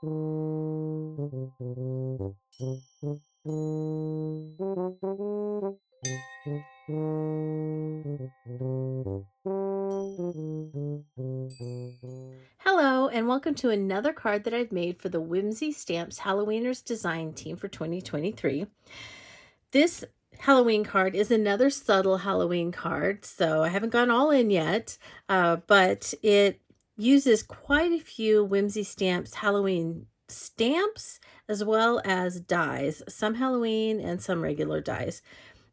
Hello, and welcome to another card that I've made for the Whimsy Stamps Halloweeners design team for 2023. This Halloween card is another subtle Halloween card, so I haven't gone all in yet, but it uses quite a few Whimsy Stamps Halloween stamps as well as dies, some Halloween and some regular dies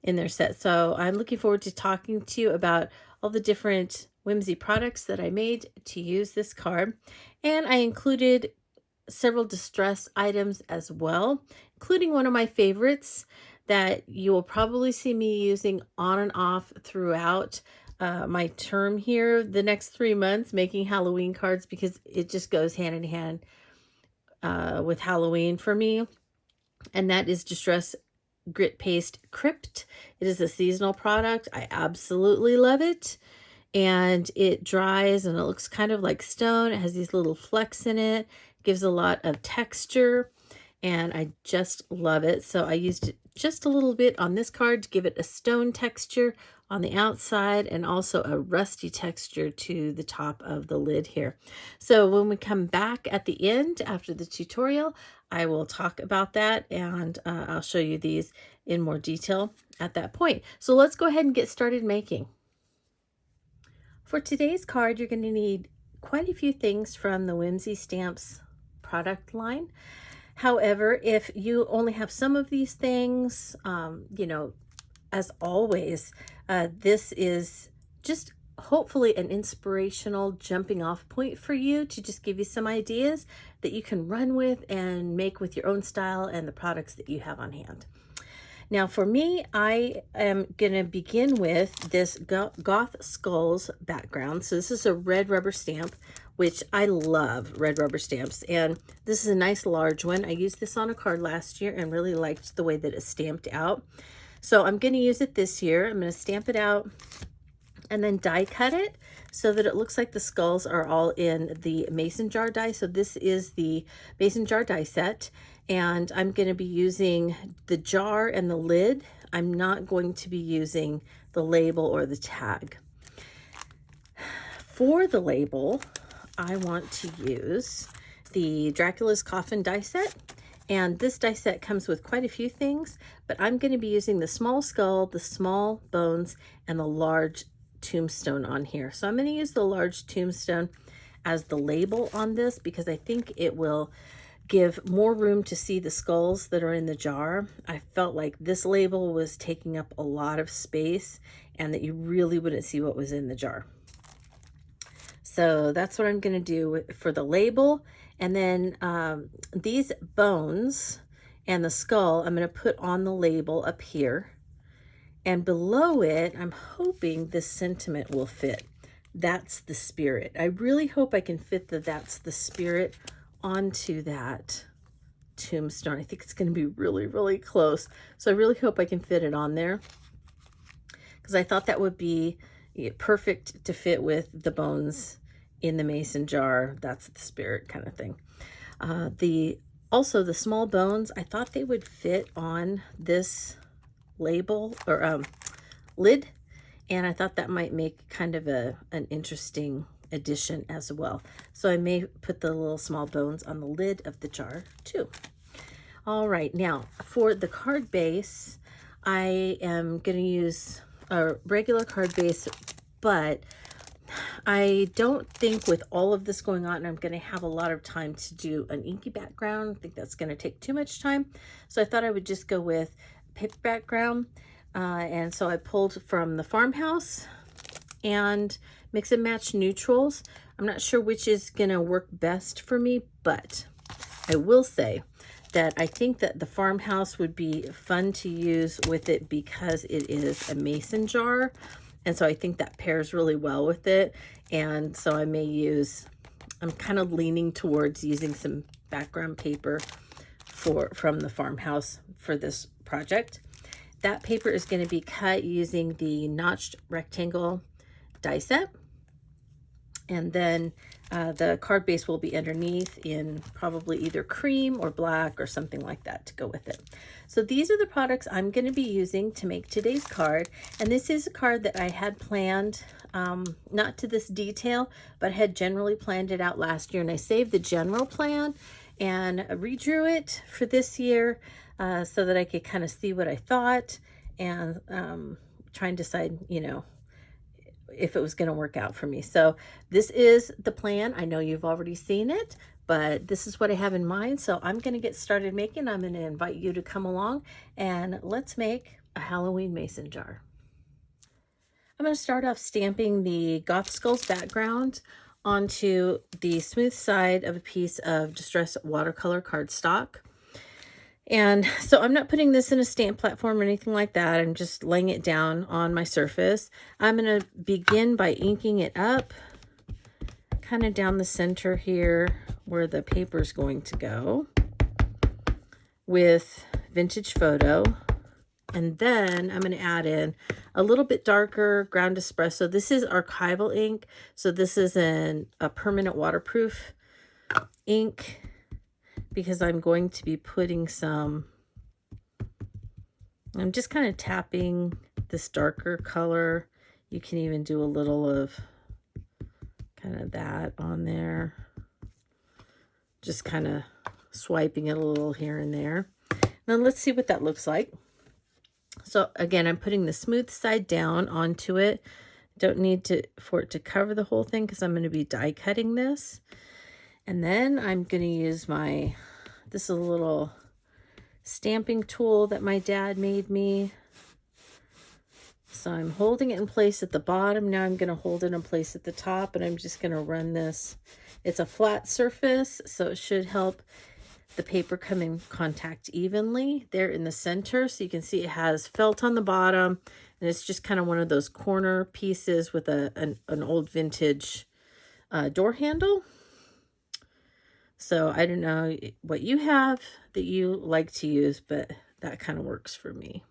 in their set. So I'm looking forward to talking to you about all the different Whimsy products that I made to use this card. And I included several distress items as well, including one of my favorites that you will probably see me using on and off throughout my term here, the next 3 months, making Halloween cards, because it just goes hand in hand with Halloween for me. And that is Distress Grit Paste Crypt. It is a seasonal product. I absolutely love it. And it dries and it looks kind of like stone. It has these little flecks in it. Gives a lot of texture. And I just love it. So I used it just a little bit on this card to give it a stone texture on the outside and also a rusty texture to the top of the lid here. So when we come back at the end after the tutorial, I will talk about that, and I'll show you these in more detail at that point. So let's go ahead and get started making. For today's card, you're going to need quite a few things from the Whimsy Stamps product line. However, if you only have some of these things, as always, this is just hopefully an inspirational jumping off point for you to just give you some ideas that you can run with and make with your own style and the products that you have on hand. Now for me, I am going to begin with this Goth Skulls background. So this is a red rubber stamp, which I love red rubber stamps. And this is a nice large one. I used this on a card last year and really liked the way that it's stamped out. So I'm going to use it this year. I'm going to stamp it out and then die cut it so that it looks like the skulls are all in the mason jar die. So this is the mason jar die set, and I'm going to be using the jar and the lid. I'm not going to be using the label or the tag. For the label, I want to use the Dracula's Coffin die set. And this die set comes with quite a few things, but I'm going to be using the small skull, the small bones, and the large tombstone on here. So I'm going to use the large tombstone as the label on this because I think it will give more room to see the skulls that are in the jar. I felt like this label was taking up a lot of space and that you really wouldn't see what was in the jar. So that's what I'm going to do for the label. And then these bones and the skull, I'm going to put on the label up here. And below it, I'm hoping this sentiment will fit. That's the spirit. I really hope I can fit the that's the spirit onto that tombstone. I think it's going to be really, really close. So I really hope I can fit it on there, because I thought that would be perfect to fit with the bones in the mason jar. That's the spirit kind of thing. Also the small bones, I thought they would fit on this label or lid, and I thought that might make kind of an interesting addition as well. So I may put the little small bones on the lid of the jar too. All right, now for the card base, I am going to use a regular card base, but I don't think with all of this going on, I'm going to have a lot of time to do an inky background. I think that's going to take too much time. So I thought I would just go with paper background. And so I pulled from the farmhouse and mix and match neutrals. I'm not sure which is going to work best for me, but I will say that I think that the farmhouse would be fun to use with it because it is a mason jar. And so I think that pairs really well with it. And so I may use, I'm kind of leaning towards using some background paper from the farmhouse for this project. That paper is going to be cut using the notched rectangle die set. And then The card base will be underneath in probably either cream or black or something like that to go with it. So these are the products I'm going to be using to make today's card. And this is a card that I had planned, not to this detail, but had generally planned it out last year. And I saved the general plan and redrew it for this year so that I could kind of see what I thought and try and decide, you know, if it was going to work out for me. So this is the plan. I know you've already seen it, but this is what I have in mind. So I'm going to get started making. I'm going to invite you to come along and let's make a Halloween mason jar. I'm going to start off stamping the Goth Skulls background onto the smooth side of a piece of distress watercolor cardstock. And so I'm not putting this in a stamp platform or anything like that. I'm just laying it down on my surface. I'm going to begin by inking it up, kind of down the center here where the paper is going to go, with Vintage Photo. And then I'm going to add in a little bit darker ground espresso. This is archival ink, so this is a permanent waterproof ink, because I'm going to be putting some, I'm just kind of tapping this darker color. You can even do a little of kind of that on there. Just kind of swiping it a little here and there. Now let's see what that looks like. So again, I'm putting the smooth side down onto it. Don't need for it to cover the whole thing because I'm going to be die cutting this. And then I'm going to use this is a little stamping tool that my dad made me. So I'm holding it in place at the bottom. Now I'm going to hold it in place at the top, and I'm just going to run this. It's a flat surface, so it should help the paper come in contact evenly there in the center. So you can see it has felt on the bottom, and it's just kind of one of those corner pieces with an old vintage door handle. So I don't know what you have that you like to use, but that kind of works for me.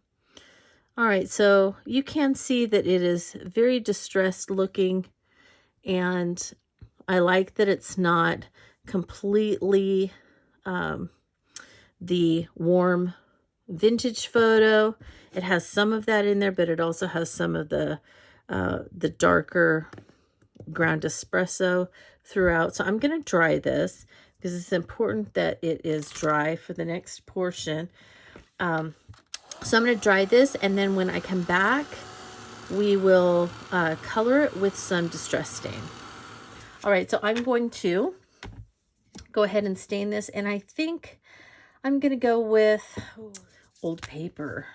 All right, so you can see that it is very distressed looking, and I like that it's not completely the warm Vintage Photo. It has some of that in there, but it also has some of the darker ground espresso throughout. So I'm going to dry this, because it's important that it is dry for the next portion. So I'm going to dry this, and then when I come back, we will color it with some distress stain. All right, so I'm going to go ahead and stain this, and I think I'm going to go with old paper.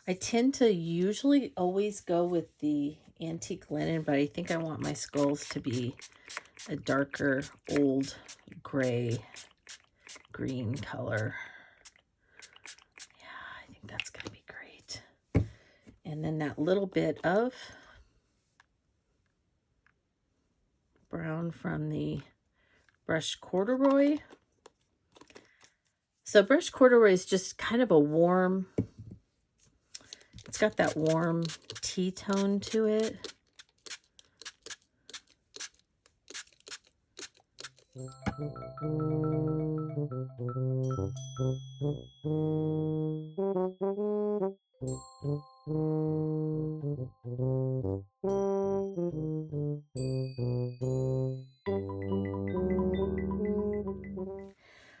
I tend to usually always go with the antique linen, but I think I want my skulls to be a darker old gray green color. Yeah, I think that's going to be great. And then that little bit of brown from the brushed corduroy. So brushed corduroy is just kind of a warm, it's got that warm tea tone to it.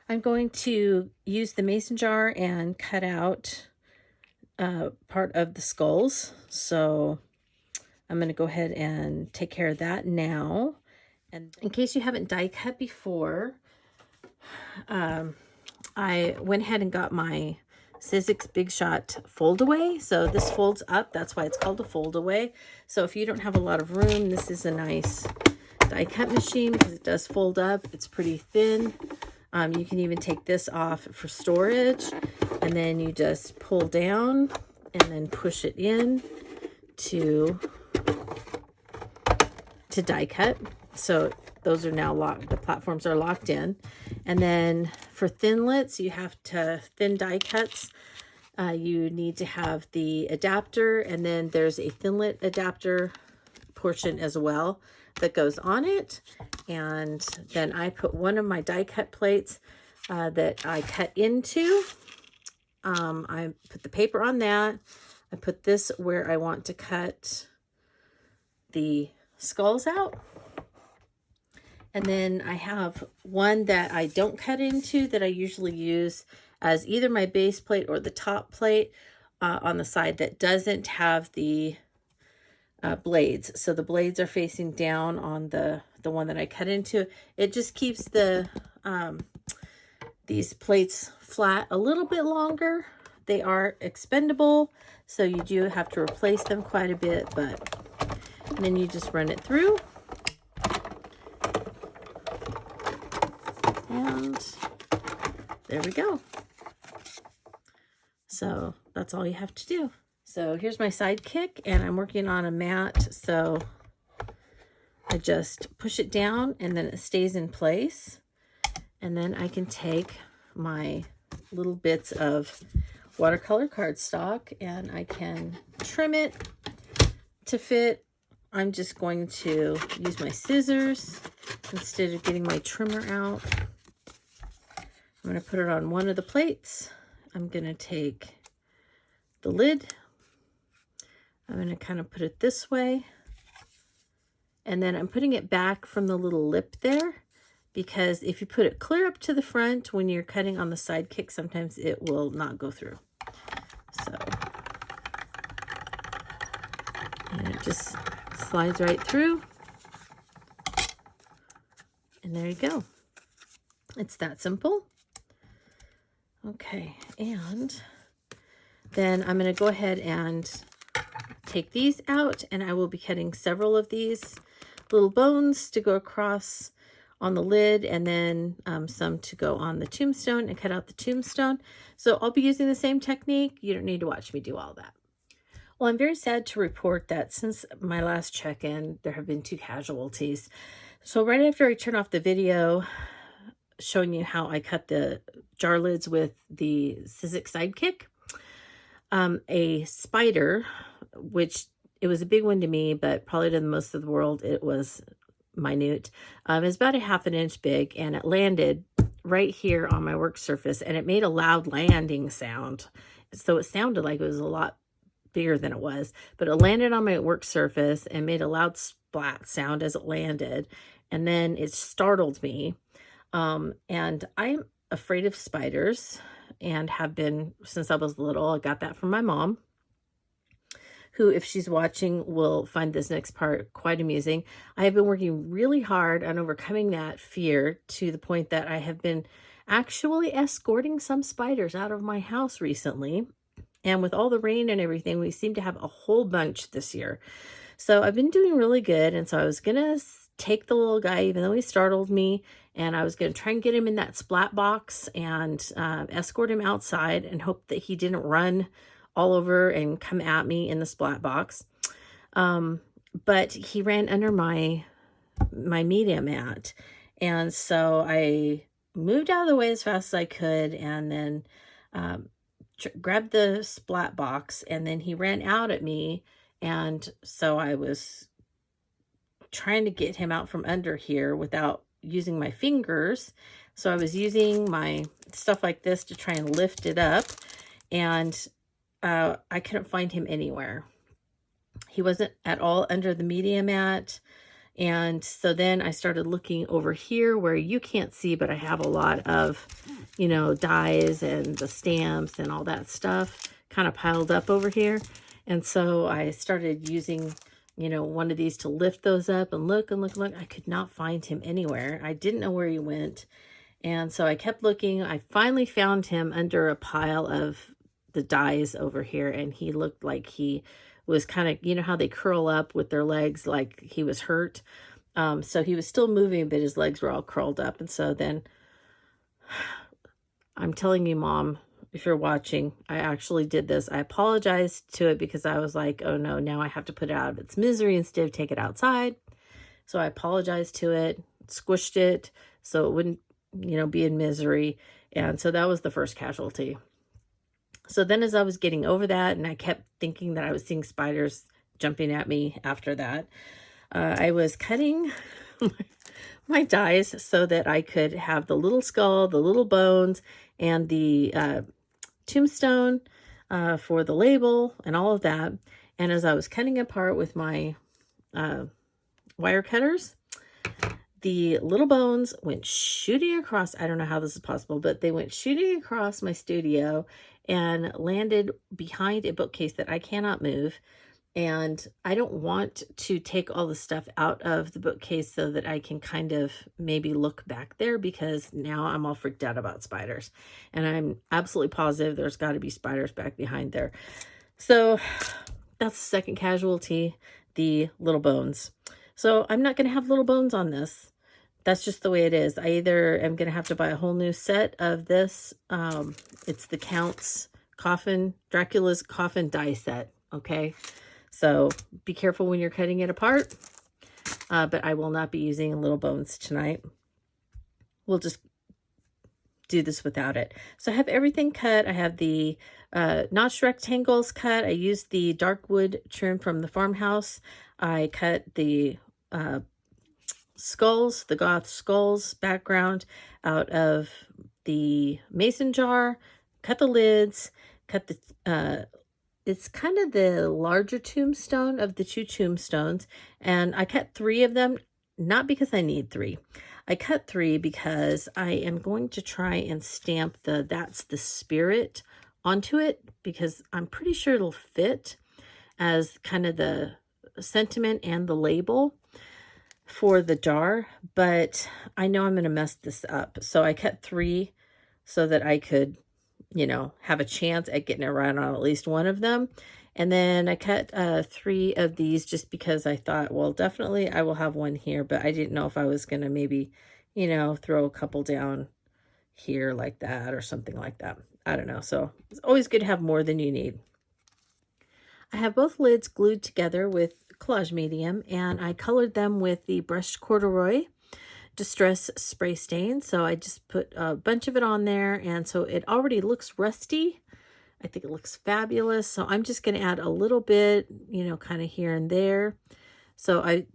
I'm going to use the mason jar and cut out part of the skulls. So I'm going to go ahead and take care of that now. And in case you haven't die cut before, I went ahead and got my Sizzix Big Shot fold away. So this folds up. That's why it's called a fold away. So if you don't have a lot of room, this is a nice die cut machine because it does fold up. It's pretty thin. You can even take this off for storage, and then you just pull down and then push it in to die cut. So those are now locked. The platforms are locked in. And then for thinlits, you have to, thin die cuts, you need to have the adapter, and then there's a thinlit adapter portion as well. that goes on it. And then I put one of my die cut plates that I cut into. I put the paper on that. I put this where I want to cut the skulls out. And then I have one that I don't cut into that I usually use as either my base plate or the top plate on the side that doesn't have the blades. So the blades are facing down on the one that I cut into. It just keeps the these plates flat a little bit longer. They are expendable, so you do have to replace them quite a bit, but then you just run it through. And there we go. So that's all you have to do. So here's my sidekick, and I'm working on a mat, so I just push it down and then it stays in place. And then I can take my little bits of watercolor cardstock and I can trim it to fit. I'm just going to use my scissors instead of getting my trimmer out. I'm going to put it on one of the plates. I'm going to take the lid. I'm going to kind of put it this way. And then I'm putting it back from the little lip there, because if you put it clear up to the front when you're cutting on the sidekick, sometimes it will not go through. So, and it just slides right through. And there you go. It's that simple. Okay, and then I'm going to go ahead and take these out, and I will be cutting several of these little bones to go across on the lid, and then some to go on the tombstone and cut out the tombstone. So I'll be using the same technique. You don't need to watch me do all that. Well, I'm very sad to report that since my last check-in, there have been 2 casualties. So right after I turn off the video showing you how I cut the jar lids with the Sizzix Sidekick, a spider, which it was a big one to me, but probably to the most of the world, it was minute. It's about a ½ an inch big, and it landed right here on my work surface, and it made a loud landing sound. So it sounded like it was a lot bigger than it was, but it landed on my work surface and made a loud splat sound as it landed, and then it startled me. And I'm afraid of spiders and have been since I was little. I got that from my mom, who, if she's watching, will find this next part quite amusing. I have been working really hard on overcoming that fear to the point that I have been actually escorting some spiders out of my house recently. And with all the rain and everything, we seem to have a whole bunch this year. So I've been doing really good. And so I was going to take the little guy, even though he startled me, and I was going to try and get him in that splat box and escort him outside and hope that he didn't run all over and come at me in the splat box. But he ran under my media mat. And so I moved out of the way as fast as I could, and then grabbed the splat box, and then he ran out at me. And so I was trying to get him out from under here without using my fingers. So I was using my stuff like this to try and lift it up, and I couldn't find him anywhere. He wasn't at all under the media mat. And so then I started looking over here where you can't see, but I have a lot of, you know, dies and the stamps and all that stuff kind of piled up over here. And so I started using, you know, one of these to lift those up and look and look and look. I could not find him anywhere. I didn't know where he went. And so I kept looking. I finally found him under a pile of the dies over here, and he looked like he was kind of, you know how they curl up with their legs, like he was hurt. So he was still moving, but his legs were all curled up. And so then I'm telling you, Mom, if you're watching, I actually did this. I apologized to it because I was like, oh no, now I have to put it out of its misery instead of take it outside. So I apologized to it, squished it so it wouldn't, you know, be in misery. And so that was the first casualty. So then as I was getting over that, and I kept thinking that I was seeing spiders jumping at me after that, I was cutting my dies so that I could have the little skull, the little bones, and the tombstone for the label and all of that. And as I was cutting apart with my wire cutters, the little bones went shooting across. I don't know how this is possible, but they went shooting across my studio and landed behind a bookcase that I cannot move. And I don't want to take all the stuff out of the bookcase so that I can kind of maybe look back there, because now I'm all freaked out about spiders. And I'm absolutely positive there's got to be spiders back behind there. So that's the second casualty, the little bones. So I'm not going to have little bones on this. That's just the way it is. I either am going to have to buy a whole new set of this. It's the Count's Coffin, Dracula's Coffin die set. Okay. So be careful when you're cutting it apart. But I will not be using little bones tonight. We'll just do this without it. So I have everything cut. I have the notched rectangles cut. I used the dark wood trim from the farmhouse. I cut the skulls, the Goth skulls background out of the mason jar, cut the lids, cut the it's kind of the larger tombstone of the two tombstones, and I cut 3 of them, not because I need 3. I cut 3 because I am going to try and stamp the "That's the Spirit" onto it, because I'm pretty sure it'll fit as kind of the sentiment and the label for the jar, but I know I'm going to mess this up. So I cut 3 so that I could, you know, have a chance at getting it right on at least one of them. And then I cut 3 of these just because I thought, well, definitely I will have one here, but I didn't know if I was going to maybe, you know, throw a couple down here like that or something like that. I don't know. So it's always good to have more than you need. I have both lids glued together with collage medium, and I colored them with the brushed corduroy distress spray stain. So I just put a bunch of it on there, and so it already looks rusty. I think it looks fabulous. So I'm just going to add a little bit, you know, kind of here and there. So I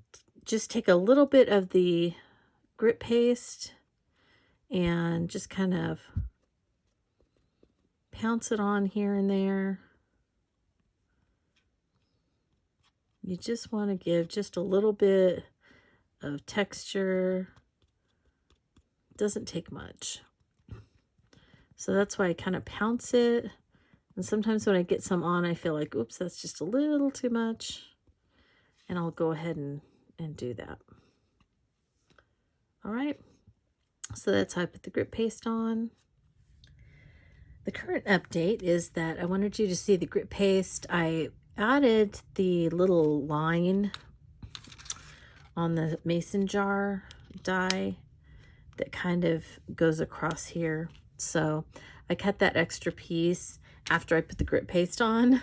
just take a little bit of the grit paste and just kind of pounce it on here and there. You just want to give just a little bit of texture. Doesn't take much. So that's why I kind of pounce it. And sometimes when I get some on, I feel like, oops, that's just a little too much. And I'll go ahead and do that. All right. So that's how I put the grit paste on. The current update is that I wanted you to see the grit paste. I added the little line on the mason jar die that kind of goes across here. So I cut that extra piece after I put the grit paste on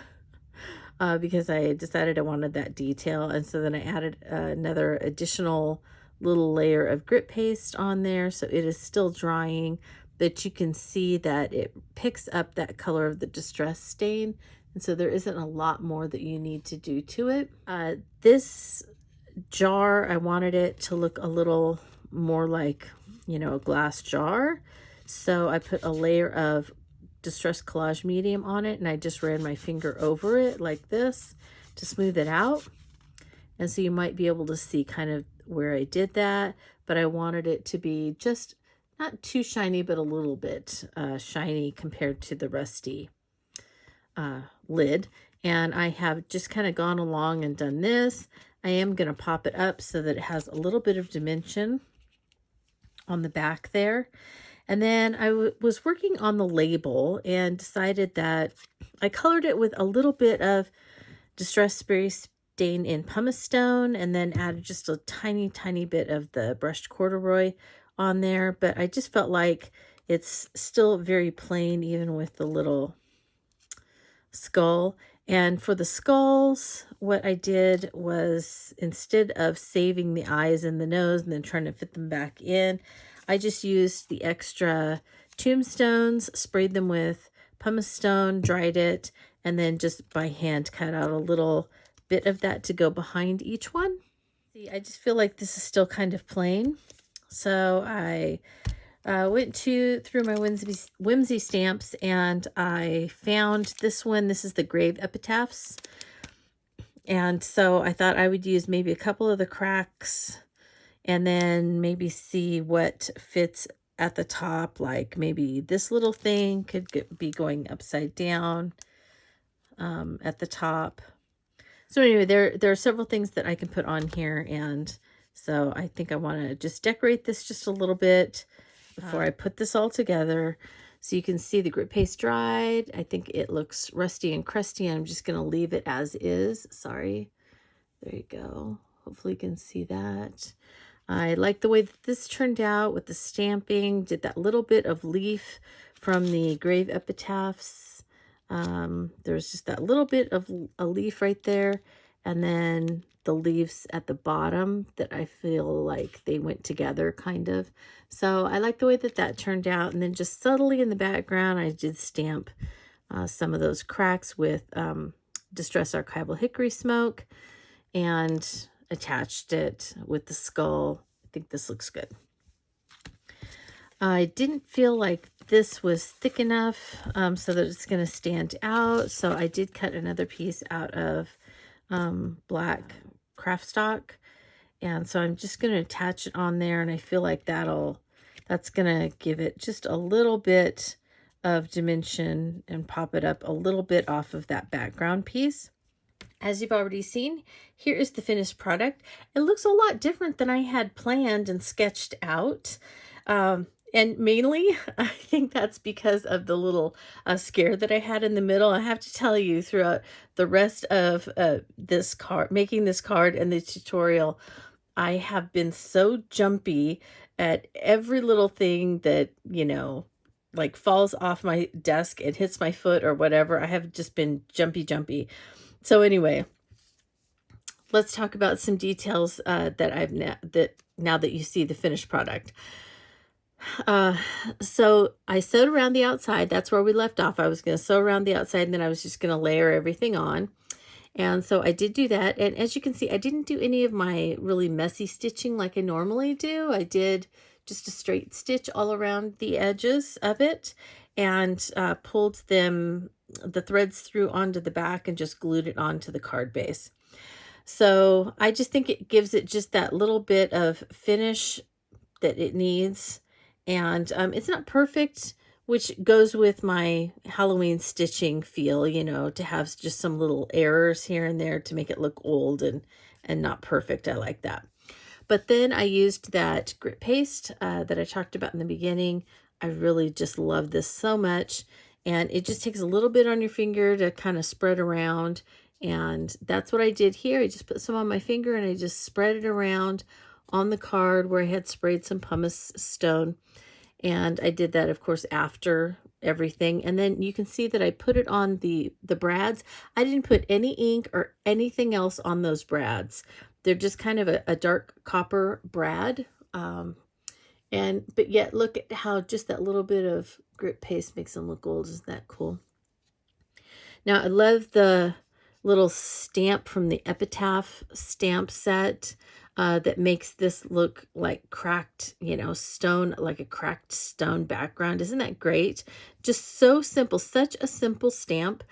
because I decided I wanted that detail. And so then I added another additional little layer of grit paste on there. So it is still drying, but you can see that it picks up that color of the distress stain. And so there isn't a lot more that you need to do to it. This jar, I wanted it to look a little more like, you know, a glass jar. So I put a layer of distress collage medium on it, and I just ran my finger over it like this to smooth it out. And so you might be able to see kind of where I did that, but I wanted it to be just not too shiny, but a little bit shiny compared to the rusty lid. And I have just kind of gone along and done this. I am going to pop it up so that it has a little bit of dimension on the back there. And then I was working on the label and decided that I colored it with a little bit of distress spray stain in pumice stone, and then added just a tiny, tiny bit of the brushed corduroy on there. But I just felt like it's still very plain, even with the little skull. And for the skulls, what I did was, instead of saving the eyes and the nose and then trying to fit them back in, I just used the extra tombstones, sprayed them with pumice stone, dried it, and then just by hand cut out a little bit of that to go behind each one. See, I just feel like this is still kind of plain. So I went through my Whimsy Stamps, and I found this one. This is the Grave Epitaphs. And so I thought I would use maybe a couple of the cracks and then maybe see what fits at the top. Like maybe this little thing could be going upside down at the top. So anyway, there are several things that I can put on here, and so I think I want to just decorate this just a little bit before I put this all together. So you can see the grit paste dried. I think it looks rusty and crusty. I'm just going to leave it as is. Sorry. There you go. Hopefully you can see that. I like the way that this turned out with the stamping. Did that little bit of leaf from the Grave Epitaphs. There's just that little bit of a leaf right there. And then the leaves at the bottom that I feel like they went together kind of. So I like the way that that turned out. And then just subtly in the background, I did stamp some of those cracks with Distress Archival Hickory Smoke and attached it with the skull. I think this looks good. I didn't feel like this was thick enough so that it's going to stand out. So I did cut another piece out of black craft stock. And so I'm just going to attach it on there. And I feel like that's going to give it just a little bit of dimension and pop it up a little bit off of that background piece. As you've already seen, here is the finished product. It looks a lot different than I had planned and sketched out. And mainly, I think that's because of the little scare that I had in the middle. I have to tell you, throughout the rest of this card, making this card and the tutorial, I have been so jumpy at every little thing that, you know, like falls off my desk and hits my foot or whatever. I have just been jumpy. So anyway, let's talk about some details that now that you see the finished product. So I sewed around the outside. That's where we left off. I was going to sew around the outside, and then I was just going to layer everything on. And so I did do that. And as you can see, I didn't do any of my really messy stitching like I normally do. I did just a straight stitch all around the edges of it and pulled the threads through onto the back and just glued it onto the card base. So I just think it gives it just that little bit of finish that it needs. And it's not perfect, which goes with my Halloween stitching feel, you know, to have just some little errors here and there to make it look old and not perfect. I like that. But then I used that grit paste that I talked about in the beginning. I really just love this so much. And it just takes a little bit on your finger to kind of spread around. And that's what I did here. I just put some on my finger and I just spread it around on the card where I had sprayed some pumice stone. And I did that, of course, after everything. And then you can see that I put it on the brads. I didn't put any ink or anything else on those brads. They're just kind of a dark copper brad. But yet look at how just that little bit of grit paste makes them look gold. Isn't that cool? Now I love the little stamp from the Epitaph stamp set that makes this look like cracked, you know, stone, like a cracked stone background. Isn't that great? Just so simple, such a simple stamp,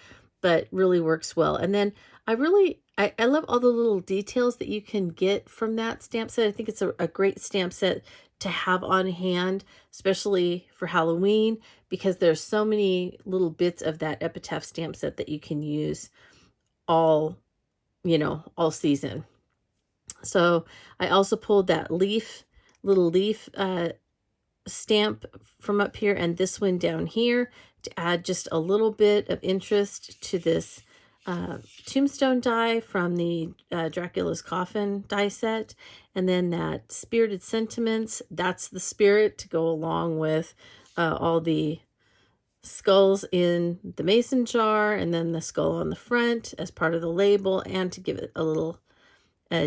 but really works well. And then I love all the little details that you can get from that stamp set. I think it's a great stamp set to have on hand, especially for Halloween, because there's so many little bits of that Epitaph stamp set that you can use all season. So I also pulled that little leaf stamp from up here and this one down here to add just a little bit of interest to this tombstone die from the Dracula's Coffin die set. And then that Spirited Sentiments, that's the spirit to go along with all the skulls in the mason jar, and then the skull on the front as part of the label, and to give it a little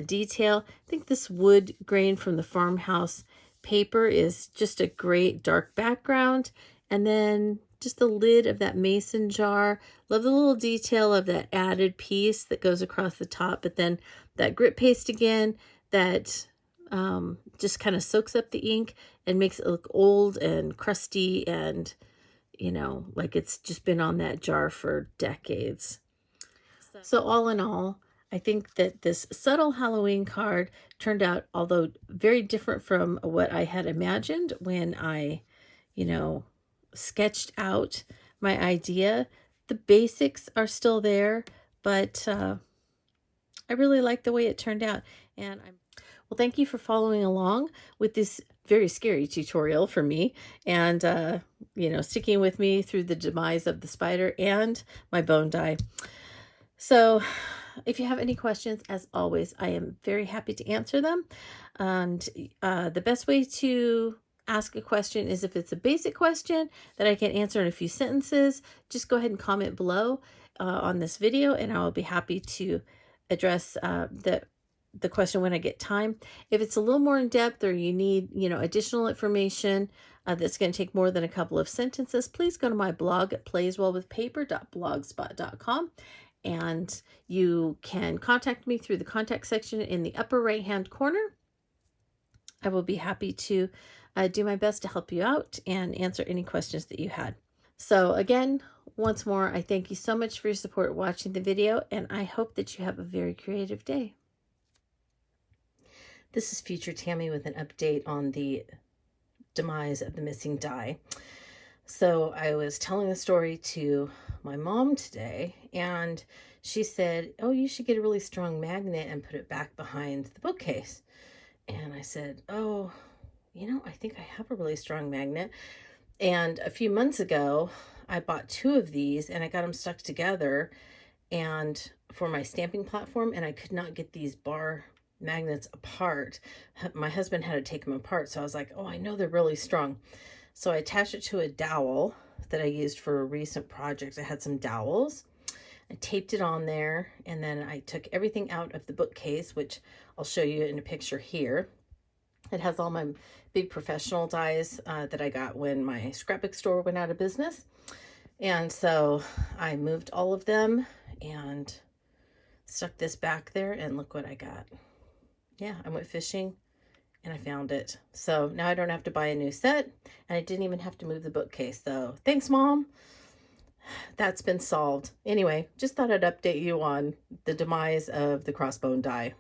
detail. I think this wood grain from the farmhouse paper is just a great dark background. And then just the lid of that mason jar. Love the little detail of that added piece that goes across the top, but then that grit paste again, that just kind of soaks up the ink and makes it look old and crusty and, you know, like it's just been on that jar for decades. So all in all, I think that this subtle Halloween card turned out, although very different from what I had imagined when I, you know, sketched out my idea. The basics are still there, but I really like the way it turned out. And well, thank you for following along with this very scary tutorial for me, and you know, sticking with me through the demise of the spider and my bone die. So if you have any questions, as always, I am very happy to answer them. And the best way to ask a question is if it's a basic question that I can answer in a few sentences, just go ahead and comment below on this video, and I will be happy to address the question when I get time. If it's a little more in depth, or you need, you know, additional information that's going to take more than a couple of sentences, please go to my blog at playswellwithpaper.blogspot.com. And you can contact me through the contact section in the upper right hand corner. I will be happy to do my best to help you out and answer any questions that you had. So again, once more, I thank you so much for your support watching the video, and I hope that you have a very creative day. This is future Tammy with an update on the demise of the missing die. So I was telling the story to my mom today, and she said, oh, you should get a really strong magnet and put it back behind the bookcase. And I said, oh, you know, I think I have a really strong magnet. And a few months ago, I bought 2 of these, and I got them stuck together and for my stamping platform, and I could not get these bar magnets apart. My husband had to take them apart, so I was like, oh, I know they're really strong. So I attached it to a dowel that I used for a recent project. I had some dowels. I taped it on there, and then I took everything out of the bookcase, which I'll show you in a picture here. It has all my big professional dies that I got when my scrapbook store went out of business. And so I moved all of them and stuck this back there, and look what I got. Yeah, I went fishing and I found it. So now I don't have to buy a new set, and I didn't even have to move the bookcase. So thanks, Mom. That's been solved. Anyway, just thought I'd update you on the demise of the crossbone die.